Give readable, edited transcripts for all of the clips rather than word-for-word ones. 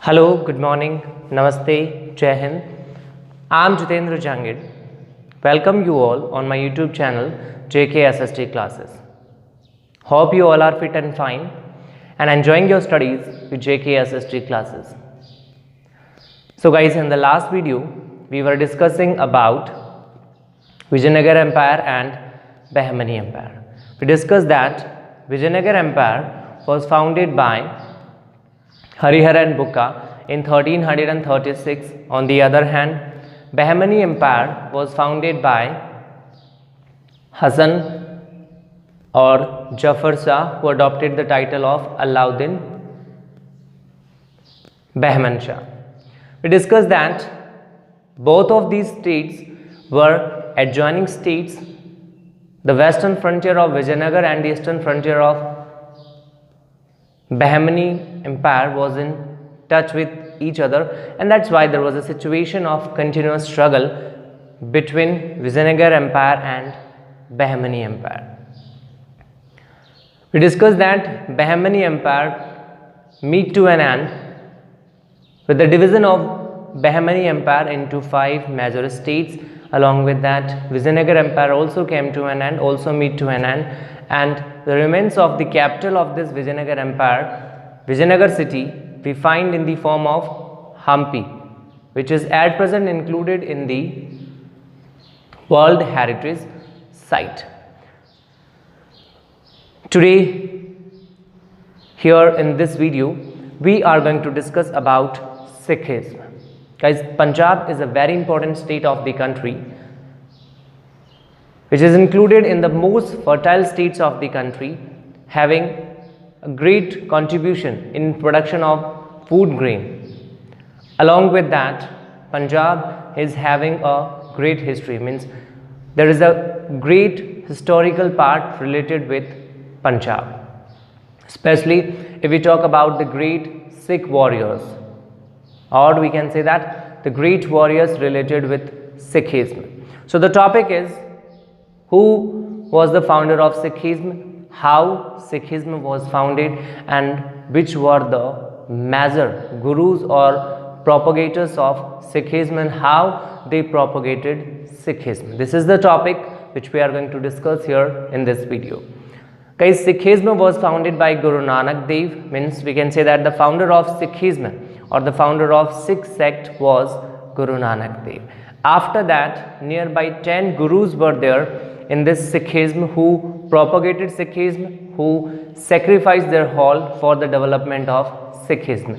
Hello, good morning, Namaste, Jai Hind. I'm Jitendra Jangid. Welcome you all on my YouTube channel JKSST classes. Hope you all are fit and fine and enjoying your studies with JKSST classes. So guys, in the last video we were discussing about Vijayanagar Empire and Bahmani Empire. We discussed that Vijayanagar Empire was founded by Harihara and Bukka in 1336. On the other hand, Bahmani Empire was founded by Hassan or Jafar Shah, who adopted the title of Alauddin Bahman Shah. We discussed that both of these states were adjoining states. The western frontier of Vijayanagar and the eastern frontier of Bahmani Empire was in touch with each other, and that's why there was a situation of continuous struggle between Vijayanagar Empire and Bahmani Empire. We discussed that Bahmani Empire meet to an end with the division of Bahmani Empire into 5 major states. Along with that, Vijayanagar Empire also came to an end, also meet to an end, and the remains of the capital of this Vijayanagar Empire, Vijayanagar city, we find in the form of Hampi, which is at present included in the World Heritage Site. Today, here in this video, we are going to discuss about Sikhism. Guys, Punjab is a very important state of the country, which is included in the most fertile states of the country, having a great contribution in production of food grain. Along with that, Punjab is having a great history, means there is a great historical part related with Punjab, especially if we talk about the great Sikh warriors, or we can say that the great warriors related with Sikhism. So the topic is, who was the founder of Sikhism, how Sikhism was founded, and which were the major gurus or propagators of Sikhism and how they propagated Sikhism. This is the topic which we are going to discuss here in this video. Guys, Sikhism was founded by Guru Nanak Dev, means we can say that the founder of Sikhism or the founder of Sikh sect was Guru Nanak Dev. After that, nearby 10 gurus were there in this Sikhism who propagated Sikhism, who sacrificed their all for the development of Sikhism.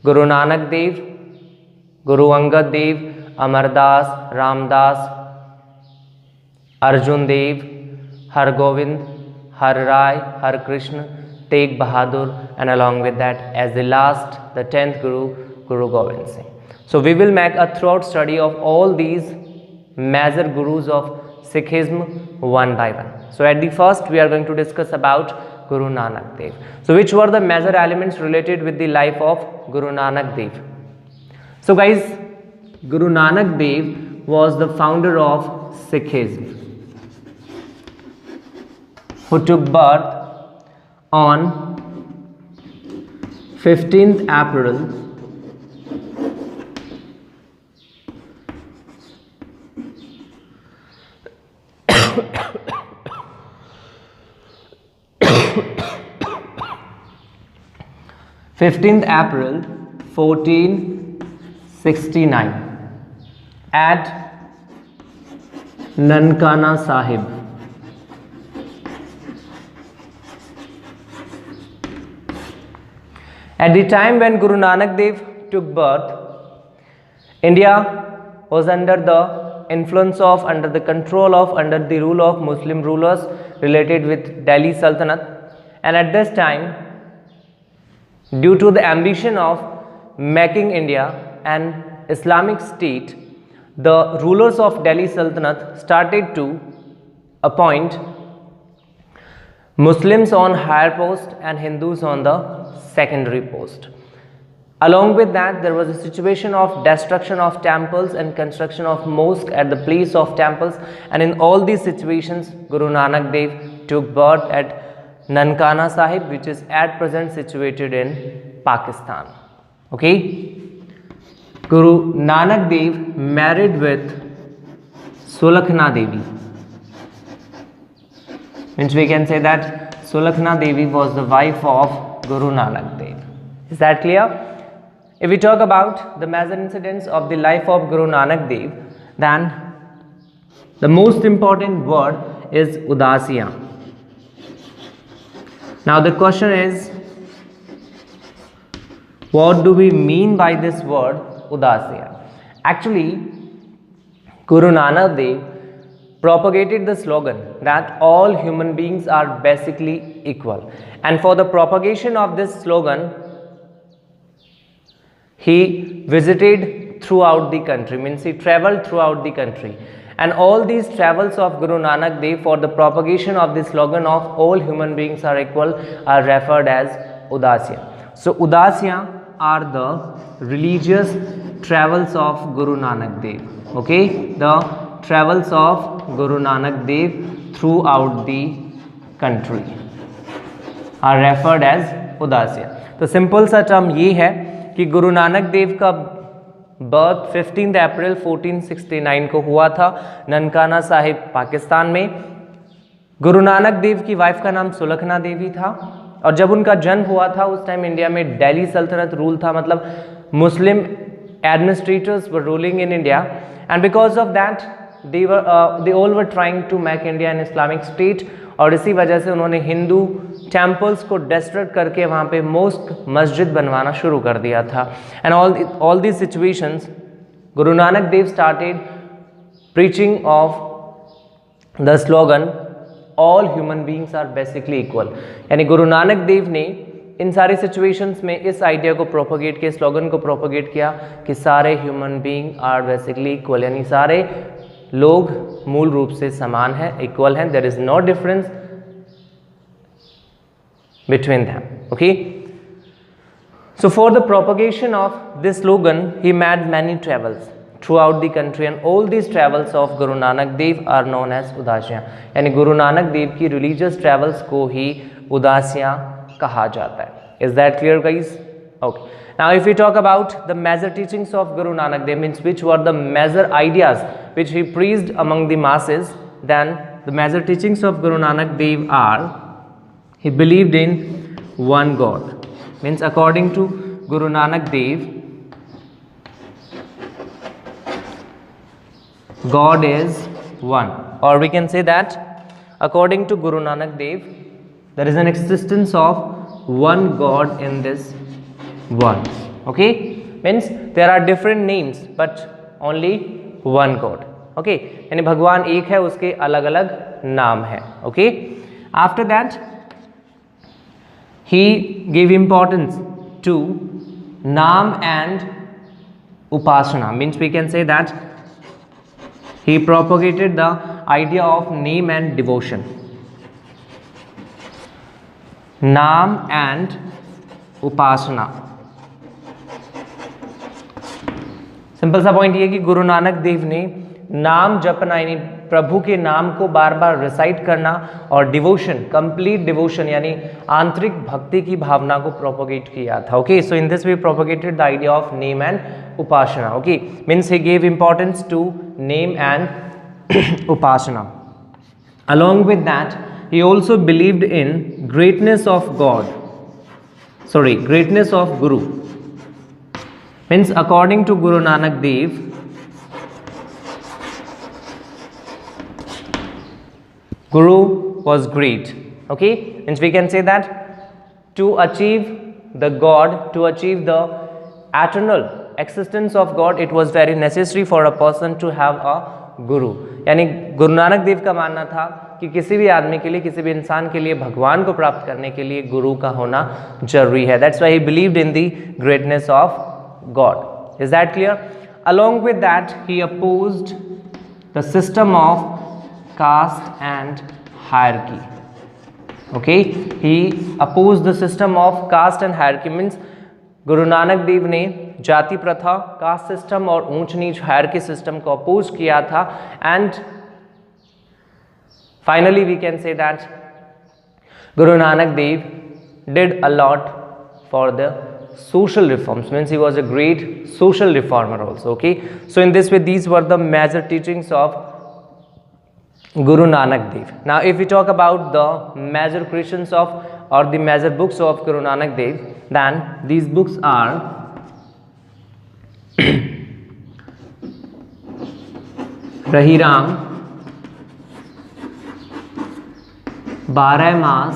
Guru Nanak Dev, Guru Angad Dev, Amar Das, Ram Das, Arjun Dev, Har Govind, Har Rai, Har Krishna, Tegh Bahadur, and along with that, as the last, the 10th Guru, Guru Gobind Singh. So we will make a thorough study of all these major gurus of Sikhism one by one. So at the first, we are going to discuss about Guru Nanak Dev. So which were the major elements related with the life of Guru Nanak Dev? So guys, Guru Nanak Dev was the founder of Sikhism, who took birth on 15th April 1469 at Nankana Sahib. At the time when Guru Nanak Dev took birth, India was under the influence of, under the control of, under the rule of Muslim rulers related with Delhi Sultanate, and at this time, due to the ambition of making India an Islamic state, the rulers of Delhi Sultanate started to appoint Muslims on higher post and Hindus on the secondary post. Along with that, there was a situation of destruction of temples and construction of mosque at the place of temples, and in all these situations, Guru Nanak Dev took birth at Nankana Sahib, which is at present situated in Pakistan. Okay, Guru Nanak Dev married with Sulakhna Devi. Means we can say that Sulakhna Devi was the wife of Guru Nanak Dev. Is that clear? If we talk about the major incidents of the life of Guru Nanak Dev, then the most important word is Udasiya. Now the question is, what do we mean by this word Udasiya? Actually, Guru Nanak Dev propagated the slogan that all human beings are basically equal, and for the propagation of this slogan, he visited throughout the country, means he traveled throughout the country, and all these travels of Guru Nanak Dev for the propagation of the slogan of all human beings are equal are referred as Udasiya. So Udasiya are the religious travels of Guru Nanak Dev. Okay, the travels of Guru Nanak Dev throughout the country are referred as Udasiya. तो simple सा term ये है कि गुरु नानक देव का birth 15 अप्रैल 1469 को हुआ था ननकाना साहिब पाकिस्तान में। गुरु नानक देव की वाइफ का नाम सुलखना देवी था, और जब उनका जन्म हुआ था उस टाइम इंडिया में दिल्ली सल्तनत रूल था, मतलब Muslim administrators were ruling in India, and because of that they all were trying to make India an Islamic state, और इसी वजह से उन्होंने हिंदू टेम्पल्स को डिस्ट्रक्ट करके वहाँ पे मोस्क मस्जिद बनवाना शुरू कर दिया था। And all these situations Guru Nanak Dev started preaching of the slogan all human beings are basically equal. यानी गुरु नानक देव ने इन सारी सिचुएशंस में इस आइडिया को प्रोपोगेट किया, स्लोगन को प्रोपोगेट किया कि सारे human being are basically equal, यानी सारे लोग मूल रूप से समान हैं, इक्वल हैं, there is no difference between them. Okay, so for the propagation of this slogan he made many travels throughout the country, and all these travels of Guru Nanak Dev are known as Udasiya. यानी गुरु नानक देव की religious travels को ही उदासियाँ कहा जाता है। Is that clear guys? Okay, now if we talk about the major teachings of Guru Nanak Dev, means which were the major ideas which he preached among the masses, then the major teachings of Guru Nanak Dev are: he believed in one God, means according to Guru Nanak Dev, God is one, or we can say that according to Guru Nanak Dev there is an existence of one God in this world. Okay, means there are different names but only one God. Okay, यानी भगवान एक है, उसके अलग अलग नाम है। Okay, after that he gave importance to Naam and Upasana, means we can say that he propagated the idea of name and devotion. Naam and Upasana, simple सा पॉइंट ये कि गुरु नानक देव ने नाम जपना यानी प्रभु के नाम को बार बार रिसाइट करना, और डिवोशन, कंप्लीट डिवोशन यानी आंतरिक भक्ति की भावना को प्रोपोगेट किया था। Okay, so in this way propagated the idea of name and upasana. Okay, means he gave importance to name and upasana. Along with that he also believed in greatness of Guru, means according to Guru Nanak Dev Guru was great. Okay, means we can say that to achieve the God, to achieve the eternal existence of God, it was very necessary for a person to have a Guru. यानी गुरु नानक देव का मानना था कि किसी भी आदमी के लिए, किसी भी इंसान के लिए भगवान को प्राप्त करने के लिए गुरु का होना जरूरी है। That's why he believed in the greatness of God. Is that clear? Along with that, he opposed the system of caste and hierarchy. Okay, he opposed the system of caste and hierarchy, means गुरु नानक देव ने जाति प्रथा, caste system और ऊंच नीच hierarchy system को oppose किया था। And finally we can say that Guru Nanak Dev did a lot for the social reforms, means he was a great social reformer also. Okay, so in this way these were the major teachings of Guru Nanak Dev. Now if we talk about the major creations of or the major books of Guru Nanak Dev, then these books are Rahi Ram, 12 Maas,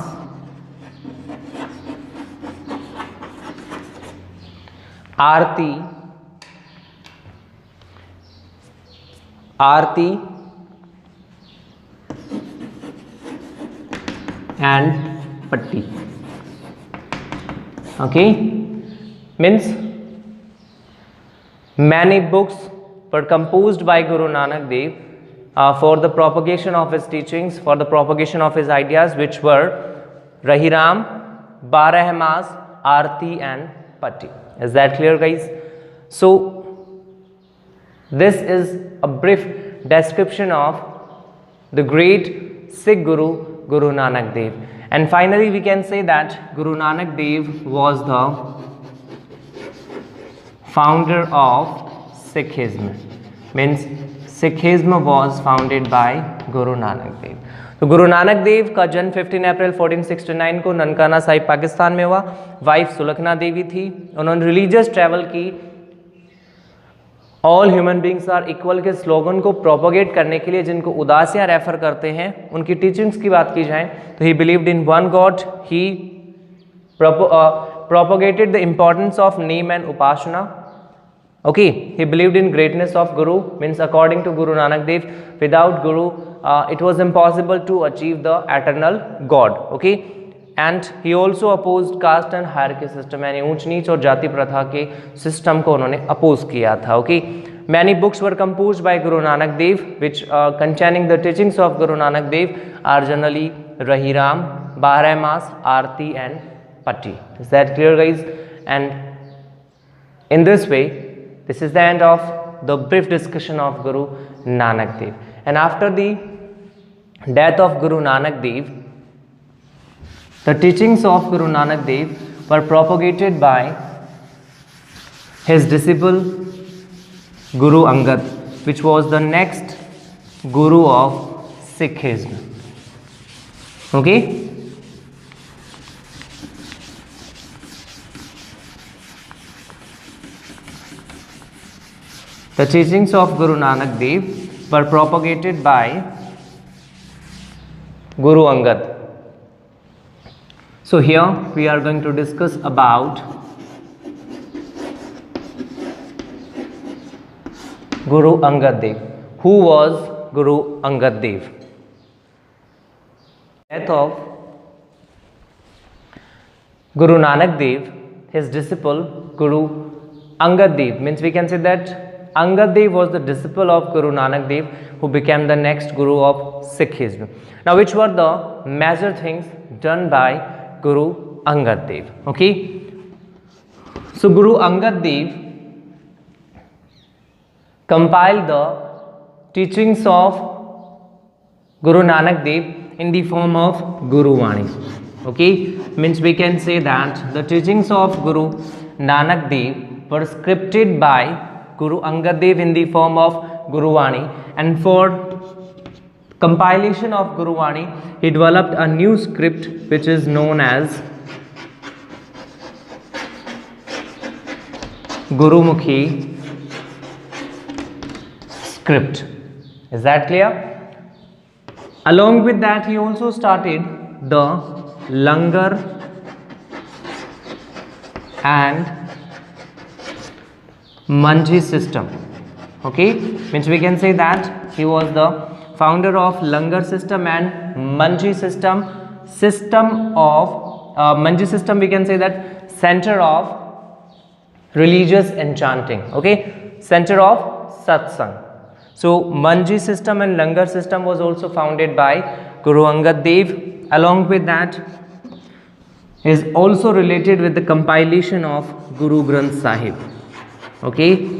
Aarti and patti. Okay, means many books were composed by Guru Nanak Dev for the propagation of his teachings, for the propagation of his ideas, which were Rahi Ram, 12 Maas, Aarti and Patti. Is that clear, guys? So this is a brief description of the great Sikh Guru, Guru Nanak Dev. And finally we can say that Guru Nanak Dev was the founder of Sikhism, means Sikhism was founded by Guru Nanak Dev. तो गुरु नानक देव का जन्म 15 अप्रैल 1469 को ननकाना साहिब पाकिस्तान में हुआ। Wife सुलखना Devi थी। उन्होंने religious travel की all human beings are equal के स्लोगन को प्रोपोगेट करने के लिए, जिनको उदासियाँ रेफर करते हैं, उनकी टीचिंग्स की बात की जाए तो ही believed in one God, he propagated the importance of name and Upasana. Okay, he believed in greatness of Guru, means according to Guru Nanak Dev, without Guru it was impossible to achieve the eternal God. Okay, and he also opposed caste and hierarchy system, यानी ऊंच नीच और जाति प्रथा के system को उन्होंने oppose किया था. Okay, many books were composed by Guru Nanak Dev which containing the teachings of Guru Nanak Dev are generally Rahi Ram, 12 Maas, Aarti and Patti. Is that clear, guys? And in this way, this is the end of the brief discussion of Guru Nanak Dev. And after the death of Guru Nanak Dev, the teachings of Guru Nanak Dev were propagated by his disciple Guru Angad, which was the next Guru of Sikhism. Okay? The teachings of Guru Nanak Dev were propagated by Guru Angad. So here we are going to discuss about Guru Angad Dev. Who was Guru Angad Dev? Death of Guru Nanak Dev, his disciple Guru Angad Dev, means we can say that Angad Dev was the disciple of Guru Nanak Dev who became the next Guru of Sikhism. Now which were the major things done by Guru Angad Dev? Okay, so Guru Angad Dev compiled the teachings of Guru Nanak Dev in the form of Guru Vani. Okay, means we can say that the teachings of Guru Nanak Dev were scripted by Guru Angad Dev in the form of Guru Vani, and for compilation of Guru Vani he developed a new script which is known as Gurumukhi script. Is that clear? Along with that he also started the Langar and Manji system. Okay, means we can say that he was the founder of Langar system and Manji system. Manji system, we can say that center of religious enchanting. Okay, center of satsang. So Manji system and Langar system was also founded by Guru Angad Dev. Along with that is also related with the compilation of Guru Granth Sahib. Okay,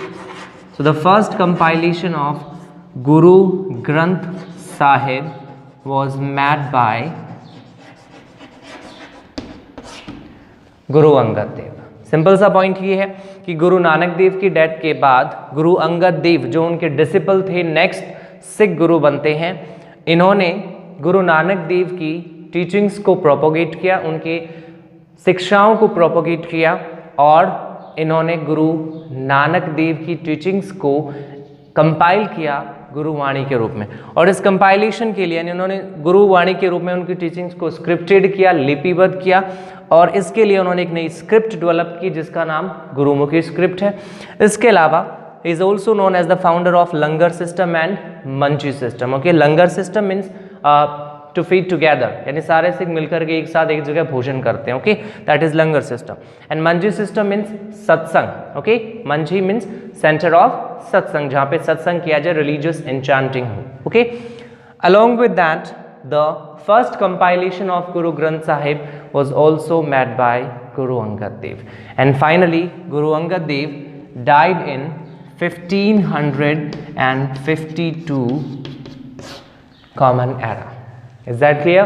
so the first compilation of Guru Granth Sahib was made by Guru Angad Dev. Simple सा point ये है कि गुरु नानक देव की death के बाद गुरु अंगद देव जो उनके disciple थे, नेक्स्ट सिख गुरु बनते हैं। इन्होंने गुरु नानक देव की टीचिंग्स को प्रोपोगेट किया, उनके शिक्षाओं को प्रोपोगेट किया और इन्होंने गुरु नानक देव की टीचिंग्स को कंपाइल किया गुरुवाणी के रूप में। और इस कंपाइलेशन के लिए यानी उन्होंने गुरुवाणी के रूप में उनकी टीचिंग्स को स्क्रिप्टेड किया, लिपिबद्ध किया और इसके लिए उन्होंने एक नई स्क्रिप्ट डेवलप की जिसका नाम गुरुमुखी स्क्रिप्ट है। इसके अलावा is also known as the founder of langar system and manji system. Okay, langar system means to feed together, यानी सारे सिख मिलकर के एक साथ एक जगह भोजन करते हैं। Okay, that is langar system. And Manji system means सत्संग। Okay, Manji means centre of सत्संग, जहाँ पे सत्संग किया जाए, रिलीजियस एन्चांटिंग हो। Okay, along with that the first compilation of Guru Granth Sahib was also made by Guru Angad Dev. And finally, Guru Angad Dev died in 1552 Common Era. Is that clear?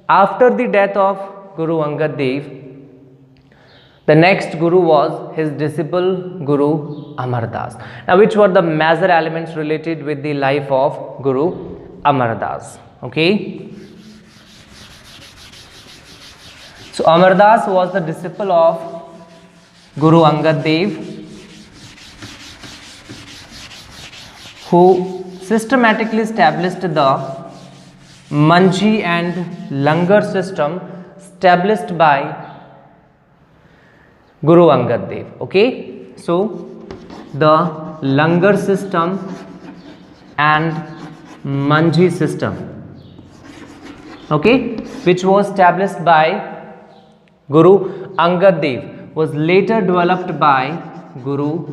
After the death of Guru Angad Dev, the next Guru was his disciple Guru Amar Das. Now, which were the major elements related with the life of Guru Amar Das? Okay. So Amar Das was the disciple of Guru Angad Dev, who systematically established the Manji and Langar system established by Guru Angad Dev. Okay, so the Langar system and Manji system, okay, which was established by Guru Angad Dev, was later developed by Guru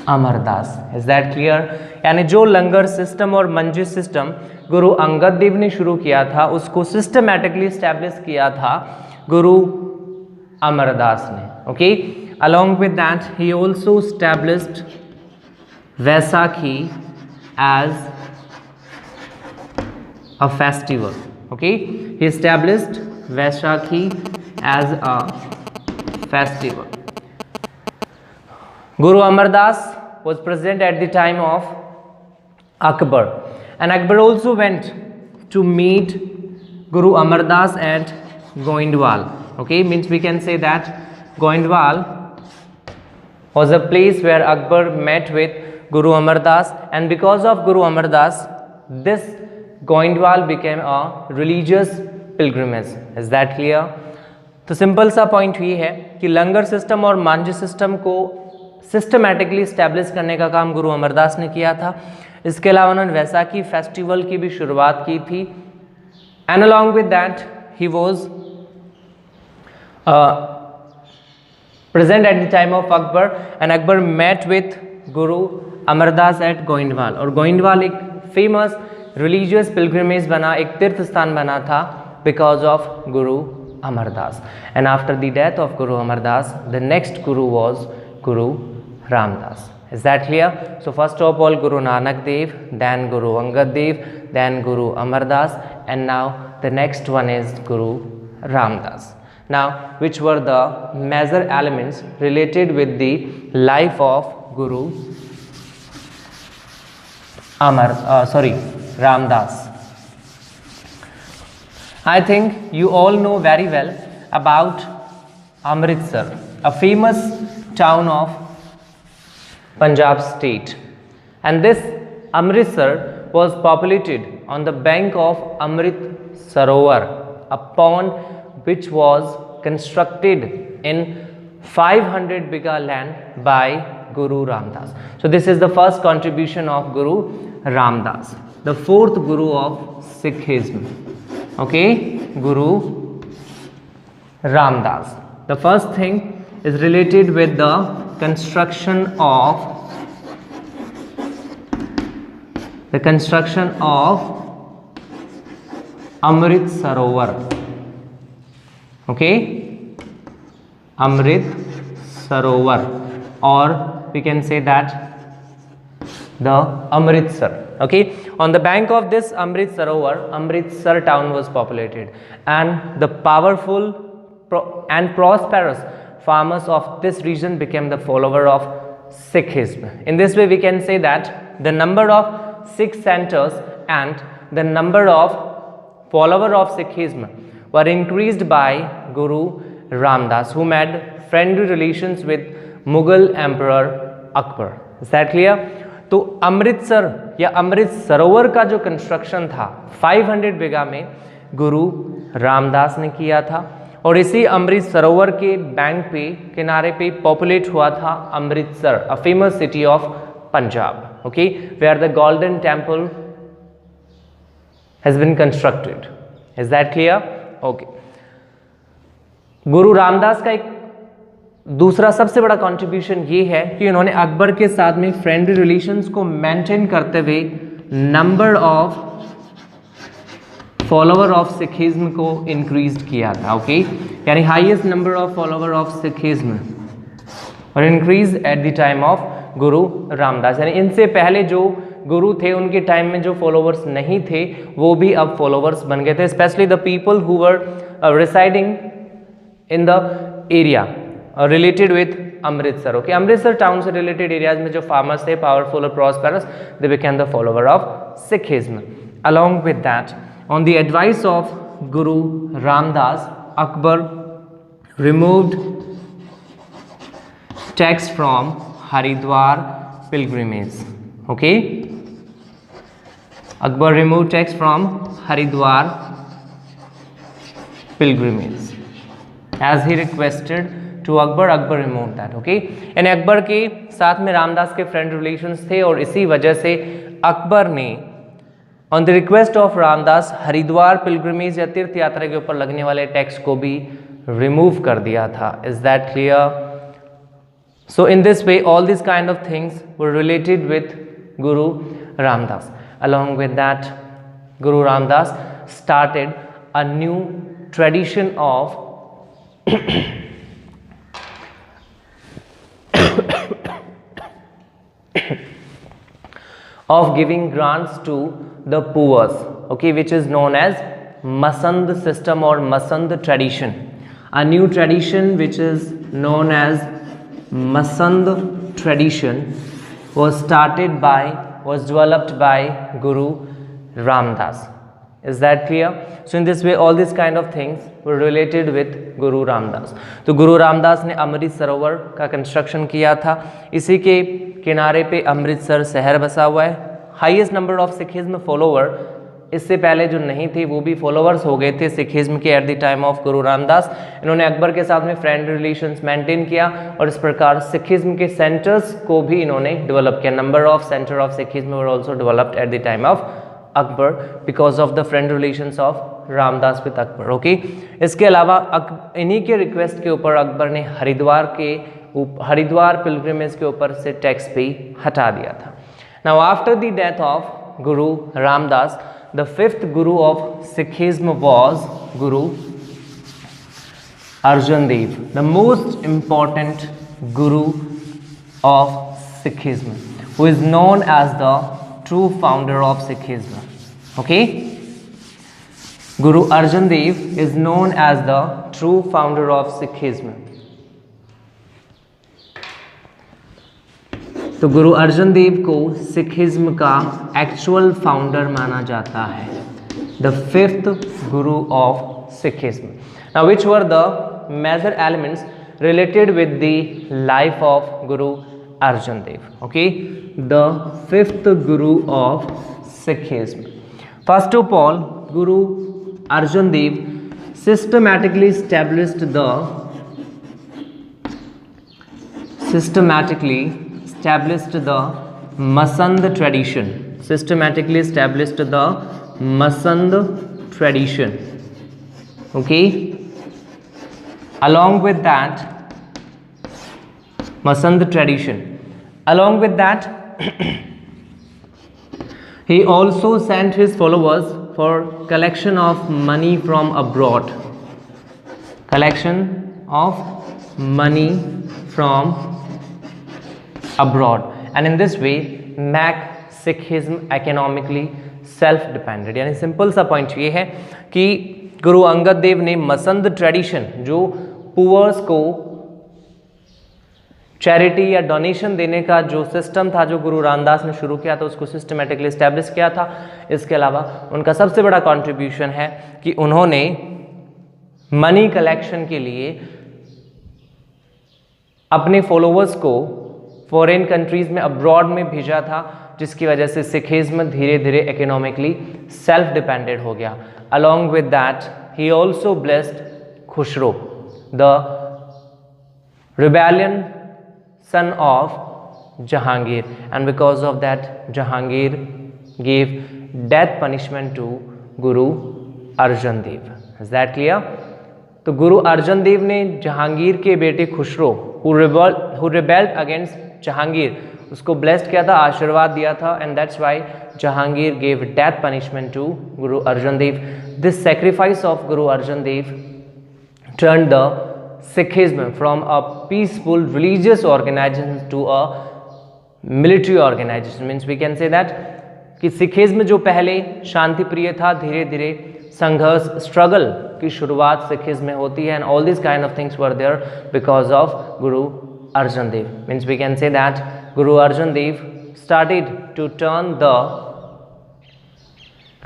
Amar Das. Is that clear? यानी जो लंगर system और मंजी system Guru Angad Dev ने शुरू किया था उसको systematically establish किया था गुरु अमरदास ने। Okay, along with that he also established Vaisakhi as a festival. Okay, he established Vaisakhi as a festival. Guru Amar Das was present at the time of Akbar, and Akbar also went to meet Guru Amar Das at Goindwal. Okay, means we can say that Goindwal was a place where Akbar met with Guru Amar Das, and because of Guru Amar Das, this Goindwal became a religious pilgrimage. Is that clear? तो simple सा point ये है कि लंगर system और Manjhi system को systematically establish करने का काम गुरु अमरदास ने किया था। इसके अलावा उन्होंने वैसाखी फेस्टिवल की भी शुरुआत की थी। And along with that he was present at the time of Akbar, and Akbar met with Guru Amardas eight Goindwal, और गोइंडवाल एक फेमस रिलीजियस पिलग्रिमेज बना, एक तीर्थ स्थान बना था because of Guru Amar Das. And after the death of Guru Amar Das the next Guru was Guru Ramdas. Is that clear? So first of all Guru Nanak Dev, then Guru Angad Dev, then Guru Amar Das, and now the next one is Guru Ramdas. Now, which were the major elements related with the life of Guru Ramdas? I think you all know very well about Amritsar, a famous town of Punjab state, and this Amritsar was populated on the bank of Amrit Sarovar, a pond which was constructed in 500 bigha land by Guru Ramdas. So this is the first contribution of Guru Ramdas, the fourth Guru of Sikhism. Okay, Guru Ramdas. The first thing is related with the construction of Amrit Sarovar. Okay, Amrit Sarovar, or we can say that the Amritsar. Okay, on the bank of this Amrit Sarovar, Amritsar town was populated, and the powerful and prosperous farmers of this region became the follower of Sikhism. In this way we can say that the number of Sikh centers and the number of followers of Sikhism were increased by Guru Ramdas, who made friendly relations with Mughal Emperor Akbar. Is that clear? तो अमृतसर या अमृत सरोवर का जो construction था 500 बीघा में गुरु रामदास ने किया था, और इसी अमृत सरोवर के बैंक पे किनारे पे पॉपुलेट हुआ था Amritsar, a famous city of Punjab, okay, where the golden temple has been constructed. Is that clear? Okay. Guru Ramdas का एक दूसरा सबसे बड़ा कंट्रीब्यूशन ये है कि उन्होंने अकबर के साथ में फ्रेंडली रिलेशंस को मेंटेन करते हुए number of follower of Sikhism को इंक्रीज किया था, ओके, यानी highest number of follower of Sikhism और increase at the time of Guru Ramdas, यानी इनसे पहले जो गुरु थे उनके टाइम में जो फॉलोवर्स नहीं थे वो भी अब फॉलोवर्स बन गए थे, specially the people who were residing in the area related with Amritsar, okay, Amritsar town से रिलेटेड एरियाज में जो फार्मर्स थे पावरफुल और prosperous, they became the follower of Sikhism. Along with that, on the advice of Guru Ramdas, Akbar removed tax from Haridwar pilgrimage, okay, Akbar removed tax from Haridwar pilgrimage as he requested to Akbar. Akbar removed that, okay, यानी अकबर के साथ में रामदास के friend relations थे और इसी वजह से अकबर ने on the request of Ramdas Haridwar pilgrimage या तीर्थ यात्रा के ऊपर लगने वाले टैक्स को भी रिमूव कर दिया था. Is that clear? So in this way all this kind of things were related with Guru Ramdas. Along with that, Guru Ramdas started a new tradition of of giving grants to the poor, okay, which is known as Masand system or Masand tradition. A new tradition which is known as Masand tradition was developed by Guru Ramdas. Is that clear? So in this way all these kind of things were related with Guru Ramdas. तो गुरु रामदास ने अमृत सरोवर का construction किया था, इसी के किनारे पे अमृतसर शहर बसा हुआ है. Highest number of Sikhism follower, इससे पहले जो नहीं थे वो भी फॉलोवर्स हो गए थे सिखिज्म के eight the time of Guru Ramdas. इन्होंने अकबर के साथ में फ्रेंड रिलेशंस मेंटेन किया और इस प्रकार सिखिज्म के सेंटर्स को भी इन्होंने डेवलप किया. Number of centre of Sikhism were also developed eight the time of Akbar because of the friend relations of Ramdas with Akbar, okay. इसके अलावा इन्हीं के रिक्वेस्ट के ऊपर अकबर ने हरिद्वार पिलग्रिमेज के ऊपर से टैक्स भी हटा दिया था. Now after the death of Guru Ramdas, the fifth Guru of Sikhism was Guru Arjan Dev, the most important Guru of Sikhism, who is known as the true founder of Sikhism, okay. Guru Arjan Dev is known as the true founder of Sikhism. तो गुरु अर्जन देव को Sikhism का actual founder माना जाता है, the fifth Guru of Sikhism. Now which were the major elements related with the life of Guru Arjan Dev, okay, the fifth guru of Sikhism. First of all, Guru Arjan Dev systematically established the Masand tradition. Systematically established the Masand tradition, okay. Along with that, Masand tradition. Along with that, he also sent his followers for collection of money from abroad. Collection of money from abroad, and in this way make Sikhism economically self-dependent. यानी simple सा point ये है कि गुरु अंगद देव ने Masand tradition, जो poors को charity या donation देने का जो सिस्टम था, जो गुरु रामदास ने शुरू किया था, उसको सिस्टमेटिकली इस्टेब्लिश किया था। इसके अलावा उनका सबसे बड़ा कंट्रीब्यूशन है कि उन्होंने मनी कलेक्शन के लिए अपने फॉलोअर्स को फॉरेन कंट्रीज में, अब्रॉड में भेजा था, जिसकी वजह से सिखिज्म धीरे धीरे इकोनॉमिकली सेल्फ डिपेंडेंट हो गया। Along with that he also blessed Khusro, the rebellion son of Jahangir, and because of that Jahangir gave death punishment to Guru Arjan Dev. Is that clear? तो गुरु अर्जन देव ने जहांगीर के बेटे Khusro who rebelled against Jahangir, उसको blessed किया था, आशीर्वाद दिया था, and that's why Jahangir gave death punishment to Guru Arjan Dev. This sacrifice of Guru Arjan Dev turned the Sikhism from a peaceful religious organization to a military organization. Means we can say that कि Sikhism जो पहले शांति प्रिय था, धीरे धीरे संघर्ष, struggle की शुरुआत सिखिज्म में होती है, and all these kind of things were there because of Guru Arjan Dev. Means we can say that Guru Arjan Dev started to turn the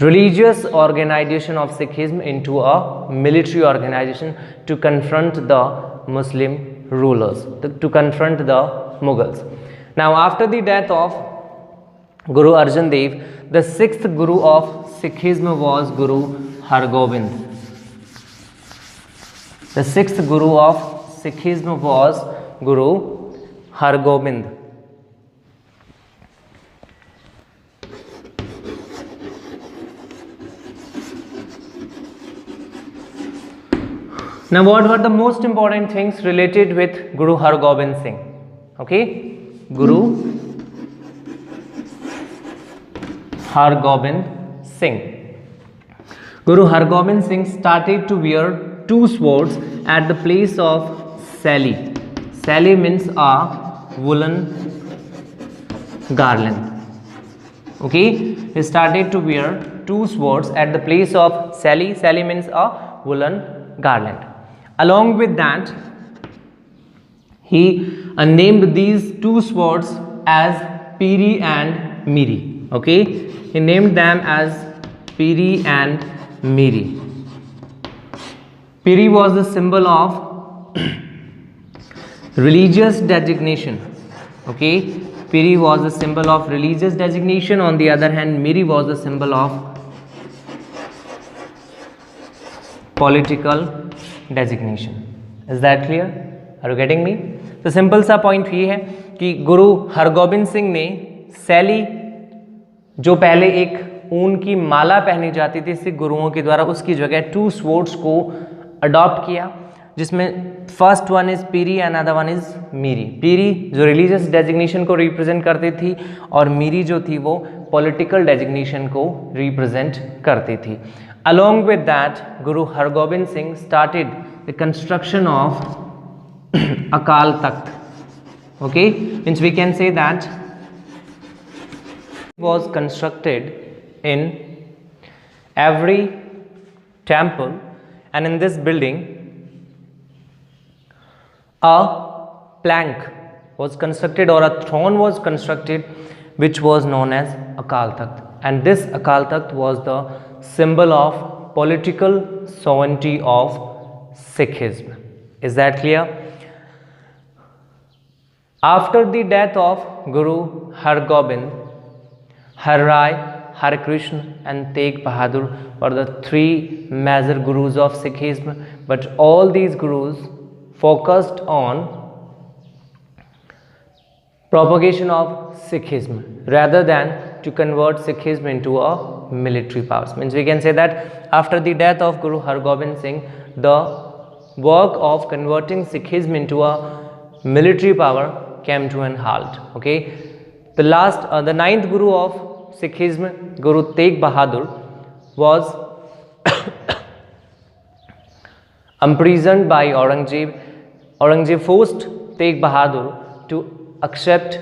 religious organization of Sikhism into a military organization to confront the Muslim rulers, to confront the Mughals. Now, after the death of Guru Arjan Dev, the sixth Guru of Sikhism was Guru Hargobind. The sixth Guru of Sikhism was Guru Hargobind. Now, what were the most important things related with Guru Hargobind Singh? Okay, Guru Hargobind Singh. Guru Hargobind Singh started to wear two swords at the place of sali. Sali means a woolen garland. Okay, he started to wear two swords at the place of sali. Sali means a woolen garland. Along with that, he named these two swords as Piri and Miri. Okay, he named them as Piri and Miri. Piri was the symbol of religious designation. Okay, Piri was the symbol of religious designation. On the other hand, Miri was the symbol of political designation. Is that clear? Are you getting me? तो simple सा point ये है कि गुरु हरगोबिंद सिंह ने सैली, जो पहले एक ऊन की माला पहनी जाती थी सिख गुरुओं के द्वारा, उसकी जगह टू स्वॉर्ड्स को अडॉप्ट किया, जिसमें first one is Piri and other one is Miri. Piri जो रिलीजियस डेजिग्नेशन को रिप्रेजेंट करती थी, और मीरी जो थी वो पॉलिटिकल डेजिग्नेशन को रिप्रेजेंट करती थी. Along with that, Guru Hargobind Singh started the construction of Akal Takht. Okay, means we can say that it was constructed in every temple, and in this building a plank was constructed, or a throne was constructed, which was known as Akal Takht, and this Akal Takht was the symbol of political sovereignty of Sikhism. Is that clear? After the death of Guru Hargobind, Har Rai, Har Krishna and Tegh Bahadur were the three major gurus of Sikhism, but all these gurus focused on propagation of Sikhism rather than to convert Sikhism into a military power. Means we can say that after the death of Guru Hargobind Singh, the work of converting Sikhism into a military power came to an halt. Okay, the ninth Guru of Sikhism, Guru Tegh Bahadur, was imprisoned by Aurangzeb. Aurangzeb forced Tegh Bahadur to accept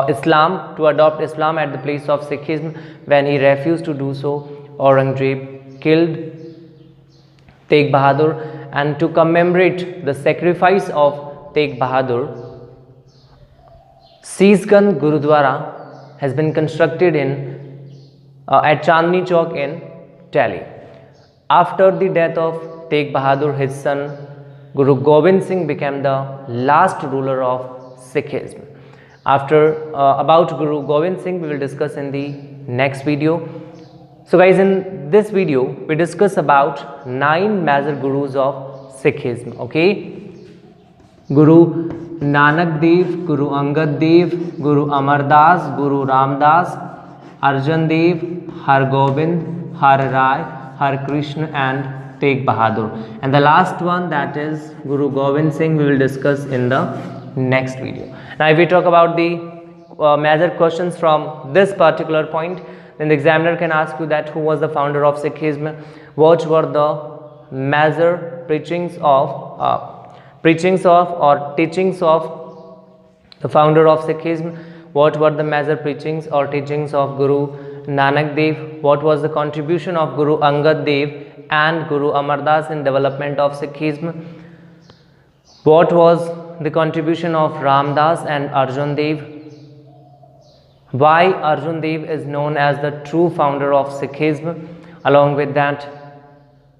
Islam, to adopt Islam at the place of Sikhism. When he refused to do so, Aurangzeb killed Tegh Bahadur, and to commemorate the sacrifice of Tegh Bahadur, Sisganj Gurudwara has been constructed at Chandni Chowk in Delhi. After the death of Tegh Bahadur, his son Guru Gobind Singh became the last ruler of Sikhism. About Guru Gobind Singh we will discuss in the next video. So guys, in this video we discuss about 9 major gurus of Sikhism. Okay, Guru Nanak Dev, Guru Angad Dev, Guru Amar Das, Guru Ram Das, Arjan Dev, Har Gobind, Har Rai, Har Krishna, and Tegh Bahadur. And the last one, that is Guru Gobind Singh, we will discuss in the next video. Now if we talk about the major questions from this particular point, then the examiner can ask you that who was the founder of Sikhism, what were the major teachings of the founder of Sikhism, what were the major preachings or teachings of Guru Nanak Dev, what was the contribution of Guru Angad Dev and Guru Amar Das in development of Sikhism, what was the contribution of Ram Das and Arjan Dev, why Arjan Dev is known as the true founder of Sikhism, along with that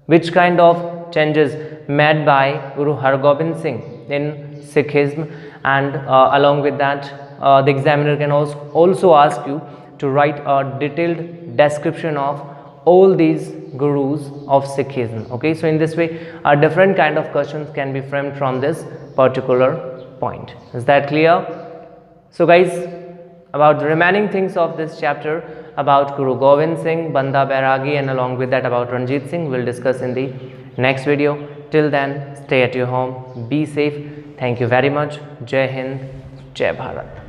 which kind of changes made by Guru Har Gobind Singh in Sikhism, and along with that the examiner can also ask you to write a detailed description of all these gurus of Sikhism. Okay, so in this way a different kind of questions can be framed from this particular point. Is that clear? So guys, about the remaining things of this chapter about Guru Gobind Singh, Banda Bairagi, and along with that about Ranjit Singh, we'll discuss in the next video. Till then, stay at your home, be safe. Thank you very much. Jai Hind, Jai Bharat.